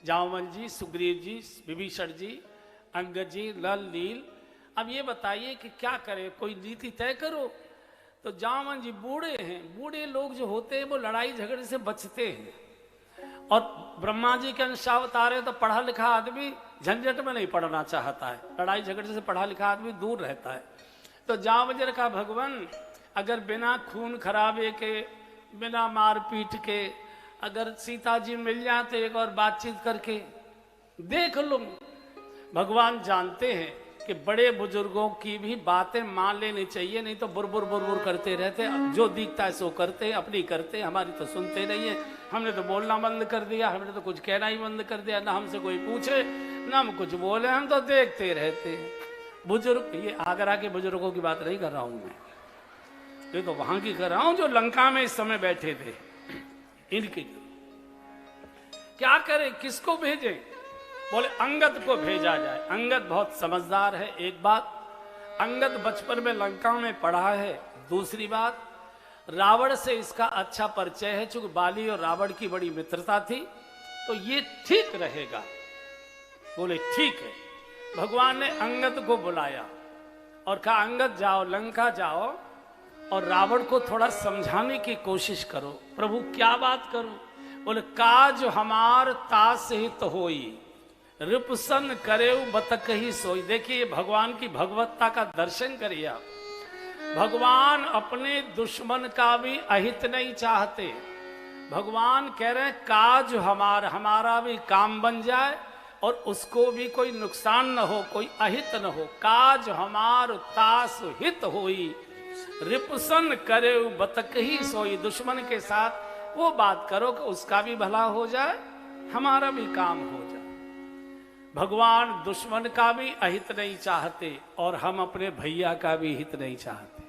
जामवंत जी, सुग्रीव जी, विभीषण जी, अंगद जी, नल, नील, अब ये बताइए कि क्या करें, कोई नीति तय करो। तो जामवंत जी बूढ़े हैं, बूढ़े लोग जो होते हैं वो लड़ाई झगड़े से बचते हैं, और ब्रह्मा जी के अंश अवतार है तो पढ़ा लिखा आदमी झंझट में नहीं पढ़ना चाहता है, लड़ाई झगड़े से पढ़ा लिखा आदमी दूर रहता है। तो जामवंत जी ने कहा, भगवान अगर बिना खून खराबे के, बिना मारपीट के अगर सीता जी मिल जाए तो एक और बातचीत करके देख लो। भगवान जानते हैं कि बड़े बुजुर्गों की भी बातें मान लेनी चाहिए, नहीं तो बुरबुर बुरबुर करते रहते, जो दिखता है सो करते, अपनी करते, हमारी तो सुनते नहीं है। हमने तो बोलना बंद कर दिया, हमने तो कुछ कहना ही बंद कर दिया, ना हमसे कोई पूछे ना हम कुछ बोले, हम तो देखते रहते हैं। बुजुर्ग, ये आगरा के बुजुर्गों की बात नहीं कर रहा हूं मैं, ये तो वहां की कर रहा हूं जो लंका में इस समय बैठे थे। इनकी क्या करें, किसको भेजें? बोले अंगद को भेजा जाए। अंगद बहुत समझदार है। एक बात, अंगद बचपन में लंका में पढ़ा है। दूसरी बात, रावण से इसका अच्छा परिचय है, चूंकि बाली और रावण की बड़ी मित्रता थी, तो ये ठीक रहेगा। बोले ठीक है। भगवान ने अंगद को बुलाया और कहा, अंगद जाओ, लंका जाओ और रावण को थोड़ा समझाने की कोशिश करो। प्रभु क्या बात करूं? बोले, काज हमार तास हित होई, रिपुसन करे बतक ही सोई। देखिए भगवान की भगवत्ता का दर्शन करिए आप। भगवान अपने दुश्मन का भी अहित नहीं चाहते। भगवान कह रहे हैं, काज हमारा भी काम बन जाए और उसको भी कोई नुकसान न हो, कोई अहित न हो। काज हमार तास हित होई, रिपुसन करे बतक ही सोई। दुश्मन के साथ वो बात करो कि उसका भी भला हो जाए, हमारा भी काम हो जाए। भगवान दुश्मन का भी अहित नहीं चाहते और हम अपने भैया का भी हित नहीं चाहते।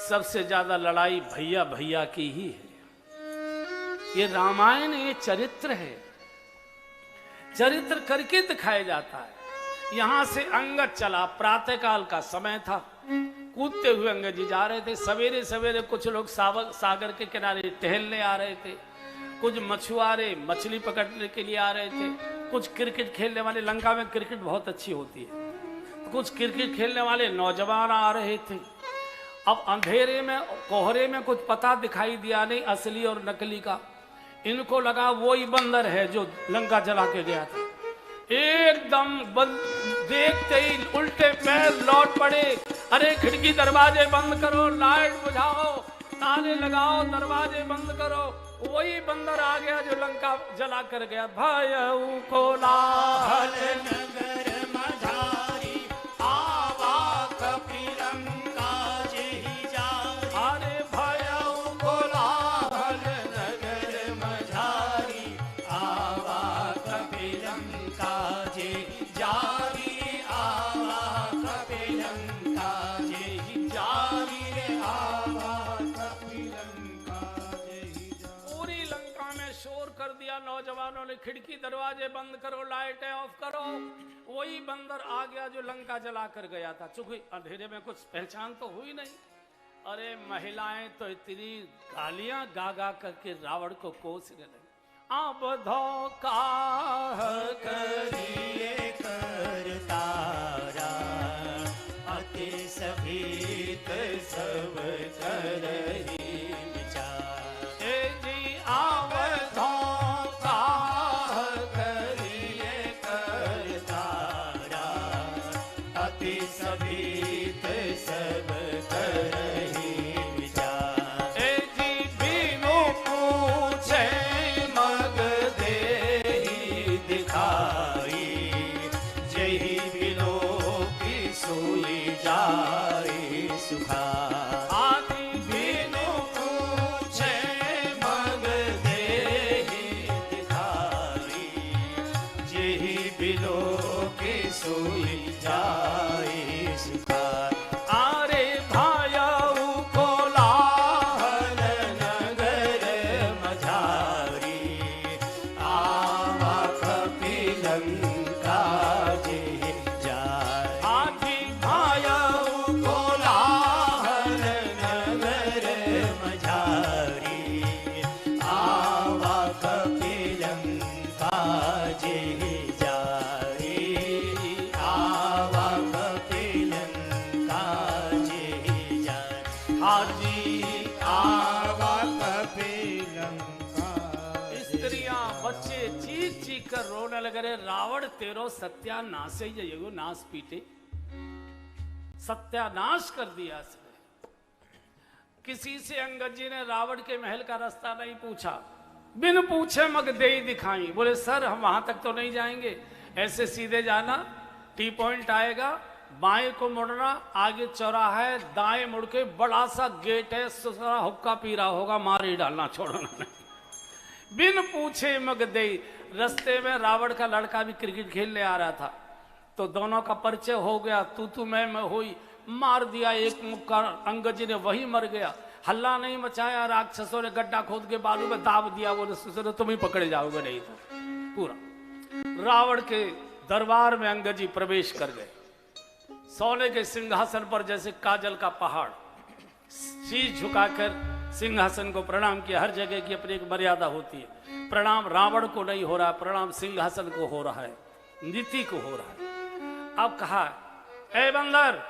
सबसे ज्यादा लड़ाई भैया भैया की ही है। ये रामायण, ये चरित्र है, चरित्र करके दिखाया जाता है। यहां से अंगद चला, प्रातःकाल का समय था, कूदते हुए अंगद जी जा रहे थे। सवेरे सवेरे कुछ लोग सागर के किनारे टहलने आ रहे थे, कुछ मछुआरे मछली पकड़ने के लिए आ रहे थे, कुछ क्रिकेट खेलने वाले, लंका में क्रिकेट बहुत अच्छी होती है, कुछ क्रिकेट खेलने वाले नौजवान आ रहे थे। अब अंधेरे में, कोहरे में कुछ पता दिखाई दिया नहीं असली और नकली का। इनको लगा वही बंदर है जो लंका जला के गया था। एकदम देखते ही उल्टे पैर लौट पड़े। अरे खिड़की दरवाजे बंद करो, लाइट बुझाओ, ताले लगाओ, दरवाजे बंद करो। वही बंदर आ गया जो लंका जला कर गया। भयउ कोलाहल नगर मझारी, आवा कपिलंका जेहि जारी। अरे भयउ कोलाहल नगर मझारी, आवा कपिलंका जेहि जारी, आवा कपिलंका जेहि जारी रे, आवा कपिलंका जेहि जारी। पूरी लंका में शोर कर दिया नौजवानों ने, खिड़की दरवाजे बंद करो, लाइटें ऑफ करो। वही बंदर आ गया जो लंका जला कर गया था। चूंकि अंधेरे में कुछ पहचान तो हुई नहीं। अरे महिलाएं तो इतनी गालियां गा गा करके रावण को कोसने लगी। अब धोखा करिए करतारा, अति सभीत सब करही विचार। ए जी आव धोखा करिए करतारा, अति सभीत सब करही विचार। ए जी बिनु पूछे मग देहि दिखाई, जहि बिलो की सोई जाई सुखा। आदि बिनु पूछे मग देहि दिखाई, जहि बिलो की सोई जाई सुखा। आरे भायउ कोलाहल नगर मझारी, आवा कपिलंका जेहि जारी। आदि भायउ कोलाहल नगर मझारी, आवा कपिलंका स्त्रियां बच्चे चीख चीख कर रोने लगे, रे रावण तेरो सत्यानाश ही जाइएगो, नाश पीटे, सत्यानाश कर दिया इसने। किसी से अंगद जी ने रावण के महल का रास्ता नहीं पूछा, बिन पूछे मग दे दिखाई। बोले सर हम वहां तक तो नहीं जाएंगे, ऐसे सीधे जाना, टी पॉइंट आएगा, बाएं को मुड़ना, आगे चौराहा है, दाएं मुड़ के बड़ा सा गेट है, ससुरा हुक्का पी रहा होगा, मार ही डालना, छोड़ना नहीं। बिन पूछे मग दे। रास्ते में रावण का लड़का भी क्रिकेट खेलने आ रहा था, तो दोनों का परिचय हो गया, तू मैं हुई, मार दिया एक मुक्का, अंगद जी ने वही मर गया। हल्ला नहीं मचाया, राक्षसों ने गड्ढा खोद के बालू में दाब दिया, बोले ससुर तुम ही पकड़े जाओगे, नहीं तो पूरा। रावण के दरबार में अंगद जी प्रवेश कर गए, सोने के सिंहासन पर जैसे काजल का पहाड़, शीश झुकाकर सिंहासन को प्रणाम किया। हर जगह की अपनी एक मर्यादा होती है, प्रणाम रावण को नहीं हो रहा, प्रणाम सिंहासन को हो रहा है, नीति को हो रहा है। अब कहा ए बंदर,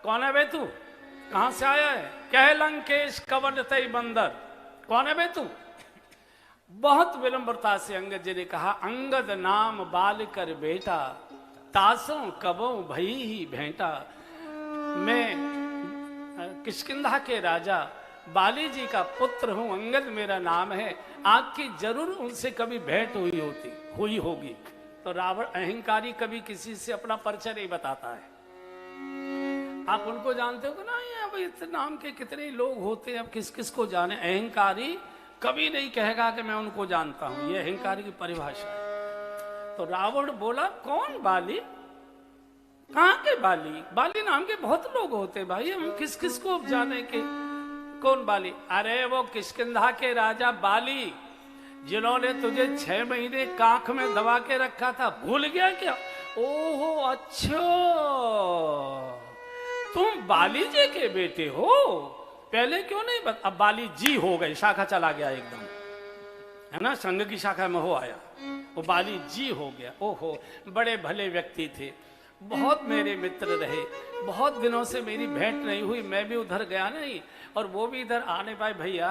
कौन है बे तू, कहां से आया है? कह लंकेश कवन तई बंदर, कौन है बे तू? बहुत विलंबता से अंगद जी ने कहा, अंगद नाम बाल कर बेटा, तासों कबों भई ही भेंटा। मैं किष्किंधा के राजा बाली जी का पुत्र हूं, अंगद मेरा नाम है, आपकी जरूर उनसे कभी भेंट हुई होगी। तो रावण अहंकारी कभी किसी से अपना परिचय नहीं बताता है। आप उनको जानते हो कि नहीं, अब इतने नाम के कितने लोग होते हैं, अब किस किस को जाने। अहंकारी कभी नहीं कहेगा कि मैं उनको जानता हूं, ये अहंकारी की परिभाषा है। तो रावण बोला कौन बाली, कहां के बाली? बाली नाम के बहुत लोग होते भाई, हम किस किस को जाने के, कौन बाली? अरे वो किष्किंधा के राजा बाली, जिन्होंने तुझे 6 महीने कांख में दबा के रखा था, भूल गया क्या? ओहो अच्छा, तुम बाली जी के बेटे हो, पहले क्यों नहीं अब बाली जी हो गए, शाखा चला गया एकदम, है ना, संघ की शाखा में हो आया, वो बाली जी हो गया। ओहो, बड़े भले व्यक्ति थे, बहुत मेरे मित्र रहे, बहुत दिनों से मेरी भेंट नहीं हुई, मैं भी उधर गया नहीं और वो भी इधर आने पाए। भैया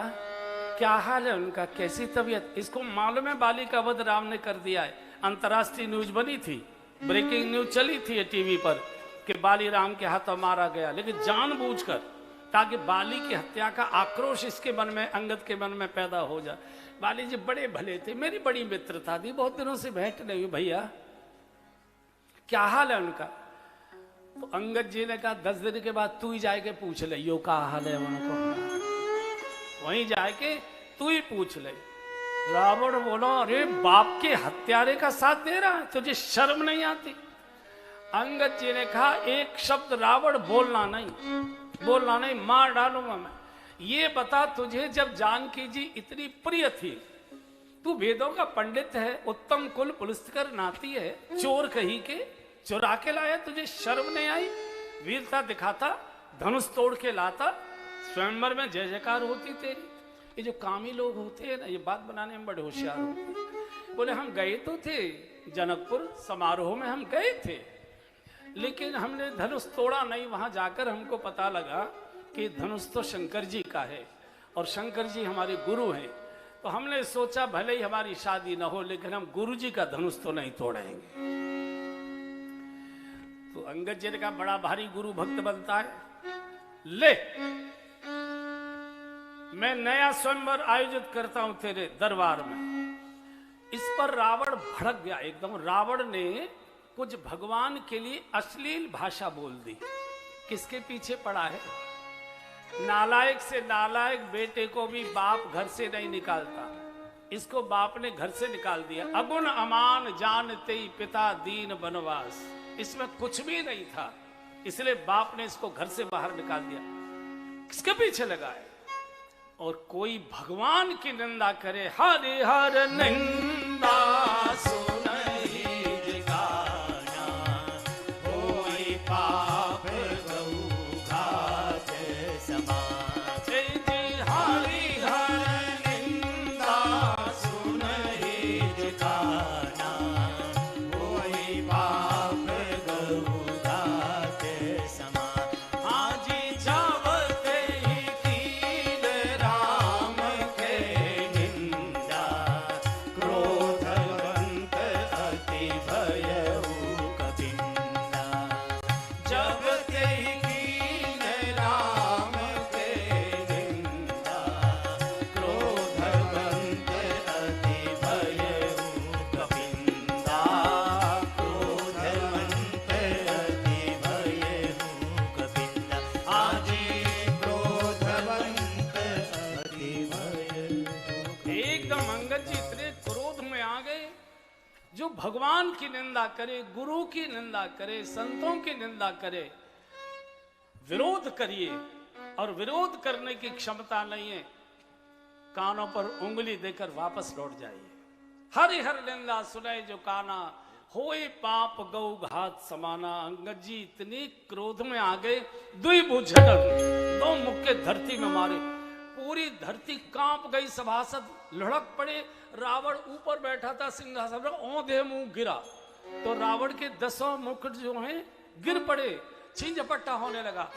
क्या हाल है उनका, कैसी तबीयत? इसको मालूम है बाली का वध राम ने कर दिया है, अंतर्राष्ट्रीय न्यूज बनी थी, ब्रेकिंग न्यूज चली थी टीवी पर कि बाली राम के हाथों मारा गया, लेकिन जानबूझकर, ताकि बाली की हत्या का आक्रोश इसके मन में, अंगद के मन में पैदा हो जाए। बाली जी बड़े भले थे, मेरी बड़ी मित्रता थी, बहुत दिनों से भेंट नहीं हुई, भैया क्या हाल है उनका? तो अंगद जी ने कहा 10 दिन के बाद तू ही जाके पूछ ले, यो क्या हाल है उनको, वहीं जाके तू ही पूछ ले। रावण बोला अरे बाप के हत्यारे का साथ दे रहा है, तुझे शर्म नहीं आती? अंगद जी ने कहा एक शब्द रावण बोलना नहीं, मार डालूंगा मैं। ये बता, तुझे जब जानकी जी इतनी प्रिय थी, तू वेदों का पंडित है, उत्तम कुल पुलस्कर नाती है, चोर कहीं के चुरा के लाया, तुझे शर्म नहीं आई? वीरता दिखाता, धनुष तोड़ के लाता, स्वयंवर में जय जयकार होती तेरी। ये जो कामी लोग होते हैं ना, ये बात बनाने में बड़े होशियार होते हैं। बोले हम गए तो थे जनकपुर समारोह में, हम गए थे, लेकिन हमने धनुष तोड़ा नहीं। वहां जाकर हमको पता लगा कि धनुष तो शंकर जी का है और शंकर जी हमारे गुरु हैं, तो हमने सोचा भले ही हमारी शादी न हो, लेकिन हम गुरु जी का धनुष तो नहीं तोड़ेंगे। तो अंगद जी ने कहा बड़ा भारी गुरु भक्त बनता है, ले मैं नया स्वयंवर आयोजित करता हूं तेरे दरबार में। इस पर रावण भड़क गया एकदम। रावण ने कुछ भगवान के लिए अश्लील भाषा बोल दी। किसके पीछे पड़ा है? नालायक से नालायक बेटे को भी बाप घर से नहीं निकालता, इसको बाप ने घर से निकाल दिया। अगुण अमान जानते ही पिता दीन बनवास, इसमें कुछ भी नहीं था, इसलिए बाप ने इसको घर से बाहर निकाल दिया। किसके पीछे लगा है? और कोई भगवान की निंदा करे, हरे हर निंदा सुनहि गाना, होई पाप गौ घात समान। जय जय हरि हर निंदा सुनहि गाना, होई पाप गौ घात समान। आजी जावत ही कीन राम के निंदा, जो भगवान की निंदा करे, गुरु की निंदा करे, संतों की निंदा करे, विरोध करिए, और विरोध करने की क्षमता नहीं है, कानों पर उंगली देकर वापस लौट जाइए। हरि हर निंदा सुने जो काना, होए पाप गौ घात समाना। अंगद जी इतनी क्रोध में आ गए, द्विभुज झटक, दो मुक्के धरती में मारे, पूरी धरती कांप गई, सभासद लुढ़क पड़े। रावण ऊपर बैठा था सिंहासन पर, औंधे मुंह गिरा तो रावण के 10 मुकुट जो हैं गिर पड़े, छीन झपट्टा होने लगा।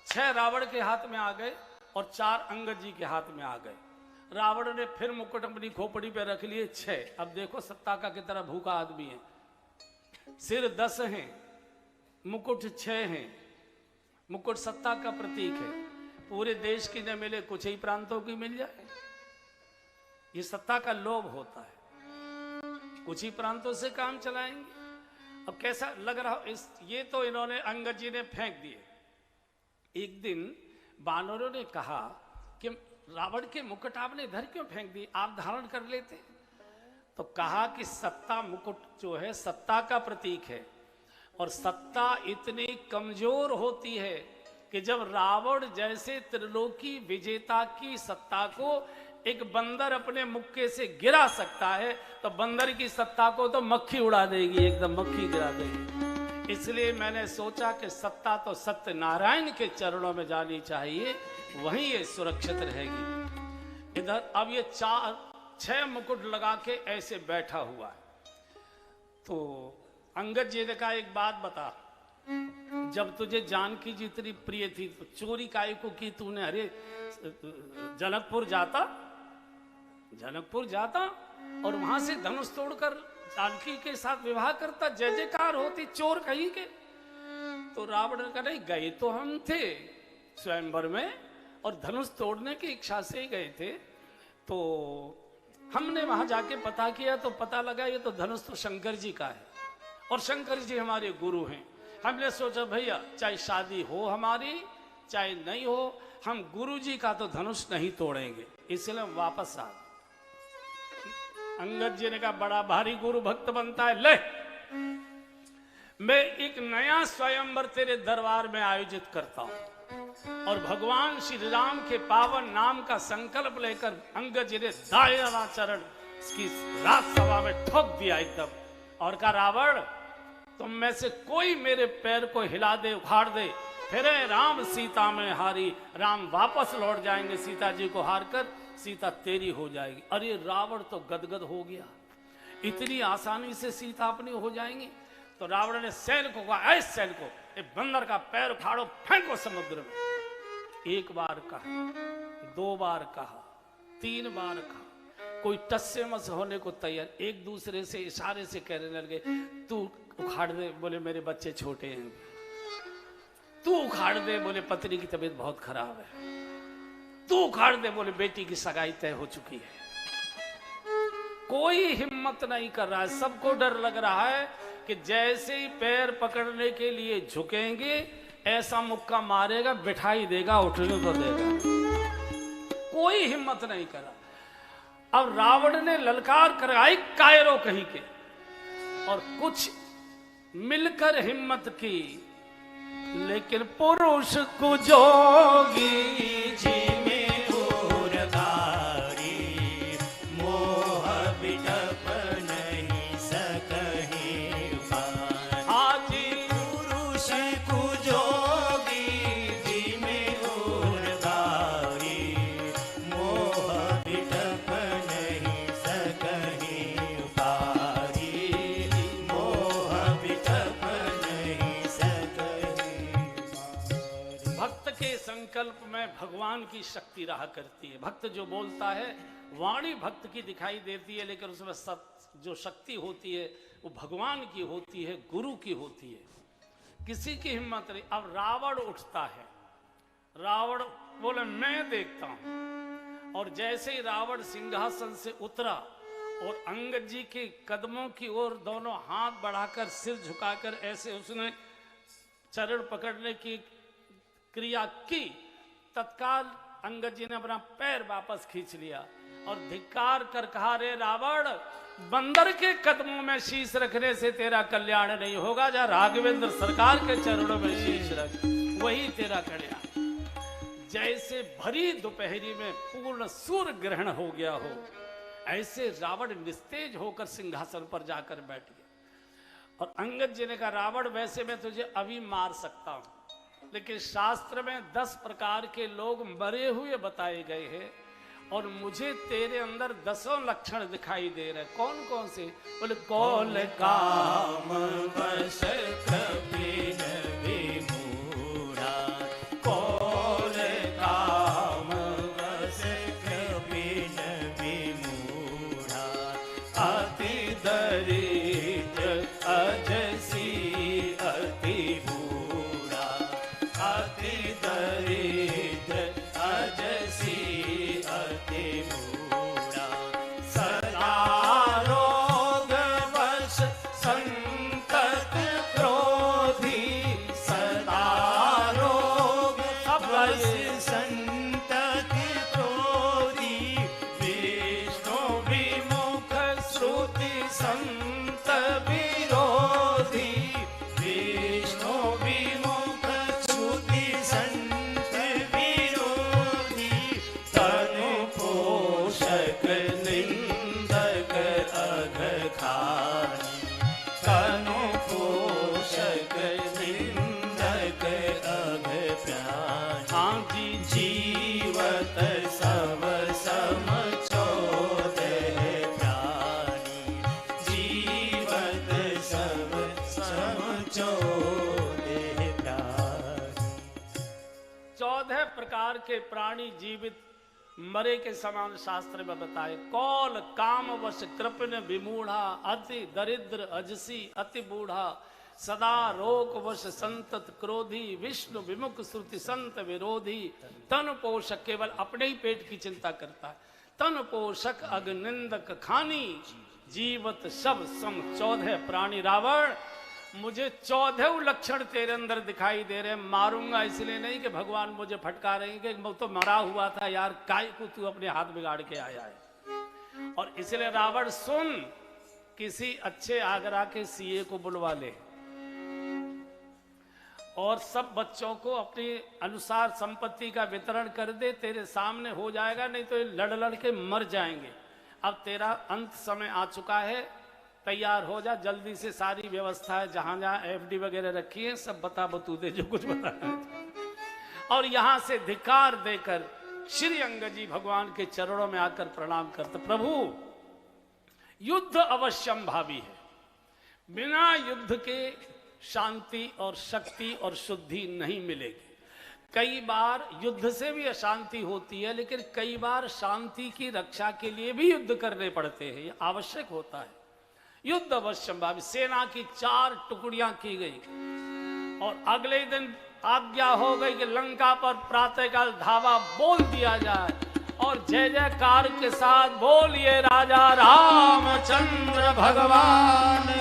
6 रावण के हाथ में आ गए और 4 अंगद जी के हाथ में आ गए। रावण ने फिर मुकुट अपनी खोपड़ी पे रख लिए 6। अब देखो सत्ता का कितना भूखा आदमी है। सिर 10 हैं, मुकुट 6 हैं। मुकुट सत्ता का प्रतीक है। पूरे देश की न मिले, कुछ ही प्रांतों की मिल जाए, ये सत्ता का लोभ होता है। कुछ ही प्रांतों से काम चलाएंगे। अब कैसा लग रहा हो ये तो इन्होंने अंगद जी ने फेंक दिए। एक दिन बानरों ने कहा कि रावण के मुकुट आपने इधर क्यों फेंक दिए, आप धारण कर लेते। तो कहा कि सत्ता, मुकुट जो है सत्ता का प्रतीक है, और सत्ता इतनी कमजोर होती है कि जब रावण जैसे त्रिलोकी विजेता की सत्ता को एक बंदर अपने मुक्के से गिरा सकता है, तो बंदर की सत्ता को तो मक्खी उड़ा देगी, एकदम मक्खी गिरा देगी। इसलिए मैंने सोचा कि सत्ता तो सत्यनारायण के चरणों में जानी चाहिए, वहीं ये सुरक्षित रहेगी। इधर अब ये 6 मुकुट लगा के ऐसे बैठा हुआ है। तो अंगद जी ने कहा एक बात बता, जब तुझे जानकी जी इतनी प्रिय थी तो चोरी काय को की तूने? अरे जनकपुर जाता और वहां से धनुष तोड़कर जानकी के साथ विवाह करता, जय जयकार होती, चोर कहीं के। तो रावण ने कहा नहीं, गए तो हम थे स्वयंवर में और धनुष तोड़ने की इच्छा से ही गए थे। तो हमने वहां जाके पता किया तो पता लगा ये तो धनुष तो शंकर जी का है, और शंकर जी हमारे गुरु हैं। हमने सोचा भैया चाहे शादी हो हमारी चाहे नहीं हो, हम गुरु जी का तो धनुष नहीं तोड़ेंगे, इसलिए हम वापस आ। अंगद जी ने कहा बड़ा भारी गुरु भक्त बनता है, ले मैं एक नया स्वयंवर तेरे दरबार में आयोजित करता हूं। और भगवान श्री राम के पावन नाम का संकल्प लेकर अंगद जी ने दायां चरण इसकी राजसभा में ठोक दिया एकदम, और कहा रावण तुम में से कोई मेरे पैर को हिला दे, उखाड़ दे, फिर राम सीता में हारी। राम वापस लौट जाएंगे सीता जी को हार कर, सीता तेरी हो जाएगी। अरे रावण तो गदगद हो गया, इतनी आसानी से सीता अपनी हो जाएंगी। तो रावण ने सैन को कहा, ऐ सैन को बंदर का पैर उखाड़ो, फेंको समुद्र में। 1 बार कहा, 2 बार कहा, 3 बार कहा, कोई टस्से मस होने को तैयार। एक दूसरे से इशारे से कहने लगे तू उखाड़ दे, बोले मेरे बच्चे छोटे हैं। तू उखाड़ दे, बोले पत्नी की तबीयत बहुत खराब है। तू उखाड़ दे, बोले बेटी की सगाई तय हो चुकी है। कोई हिम्मत नहीं कर रहा है, सबको डर लग रहा है कि जैसे ही पैर पकड़ने के लिए झुकेंगे ऐसा मुक्का मारेगा, बिठाई देगा, उठने को देगा। कोई हिम्मत नहीं करा। अब रावण ने ललकार कर आई कायरो कहीं के, और कुछ मिलकर हिम्मत की, लेकिन पुरुष को जोगी जी में उर्गारी, मोह बिटप नहीं सकहि पार। हाजी पुरुष को जोगी जी में उर्गारी, मोह बिटप नहीं सकहि पारी, मोह बिटप नहीं सकहि। भक्त के संकल्प में भगवान की शक्ति रहा करती है। भक्त जो बोलता है, वाणी भक्त की दिखाई देती है, लेकिन उसमें जो शक्ति होती है वो भगवान की होती है, गुरु की होती है। किसी की हिम्मत नहीं। अब रावण उठता है, रावण बोले मैं देखता हूं। और जैसे ही रावण सिंहासन से उतरा और अंगद जी के कदमों की ओर दोनों हाथ बढ़ाकर सिर झुकाकर ऐसे उसने चरण पकड़ने की क्रिया की, तत्काल अंगद जी ने अपना पैर वापस खींच लिया और धिक्कार कर कहा, रे रावण, बंदर के कदमों में शीश रखने से तेरा कल्याण नहीं होगा। जा राघवेंद्र सरकार के चरणों में शीश रख, वही तेरा कल्याण। जैसे भरी दोपहरी में पूर्ण सूर्य ग्रहण हो गया हो, ऐसे रावण निस्तेज होकर सिंहासन पर जाकर बैठ गया। और अंगद जी ने कहा, रावण वैसे मैं तुझे अभी मार सकता हूं, लेकिन शास्त्र में 10 प्रकार के लोग मरे हुए बताए गए हैं और मुझे तेरे अंदर 10 लक्षण दिखाई दे रहे। कौन कौन से? बोले, कौल काम वश कपिन विमूढ़ा, कौल काम वश कपिन विमूढ़ा, अति दरिद्र अजसी अति बूढ़ा, अति दरिद्र अजसी अति बूढ़ा, सदा रोग वश संतत क्रोधी, सदा रोग वश संतत क्रोधी, विष्णु विमुख श्रुति संत विरोधी, विष्णु विमुख श्रुति संत विरोधी, तनु पोषक निंदक अघ खानी, तनु पोषक निंदक अघ प्राणी, हाँ जी जीवत सब सम चोदह प्राणी, जीवत सब सम चोदह प्राणी। 14 प्रकार के प्राणी जीवित मरे के समान शास्त्र में बताए। कौल काम वश कृपन विमूढ़ा, अति दरिद्र अजसी अति बूढ़ा, सदा रोग वश संतत क्रोधी, विष्णु विमुख श्रुति संत विरोधी, तन पोषक केवल अपने ही पेट की चिंता करता है, तन पोषक अग्निंदक खानी, जीवत सब सम 14 प्राणी। रावण, मुझे 14 लक्षण तेरे अंदर दिखाई दे रहे हैं। मारूंगा इसलिए नहीं कि भगवान मुझे फटका रहे हैं कि मैं तो मरा हुआ था यार, काय को तू अपने हाथ बिगाड़ के आया है। और इसलिए रावण सुन, किसी अच्छे आगरा के सीए को बुलवा ले और सब बच्चों को अपने अनुसार संपत्ति का वितरण कर दे, तेरे सामने हो जाएगा, नहीं तो ये लड़ लड़ के मर जाएंगे। अब तेरा अंत समय आ चुका है, तैयार हो जा, जल्दी से सारी व्यवस्था है, जहां जहां एफडी वगैरह रखी है सब बता बतू दे जो कुछ बताना है। और यहां से धिक्कार देकर श्री अंगद जी भगवान के चरणों में आकर प्रणाम करते, प्रभु युद्ध अवश्यम भावी है, बिना युद्ध के शांति और शक्ति और शुद्धि नहीं मिलेगी। कई बार युद्ध से भी अशांति होती है, लेकिन कई बार शांति की रक्षा के लिए भी युद्ध करने पड़ते हैं, ये आवश्यक होता है। युद्ध अवश्यम भावी, सेना की 4 टुकड़ियां की गई और अगले दिन आज्ञा हो गई कि लंका पर प्रातःकाल धावा बोल दिया जाए और जय जयकार के साथ बोलिए राजा रामचंद्र भगवान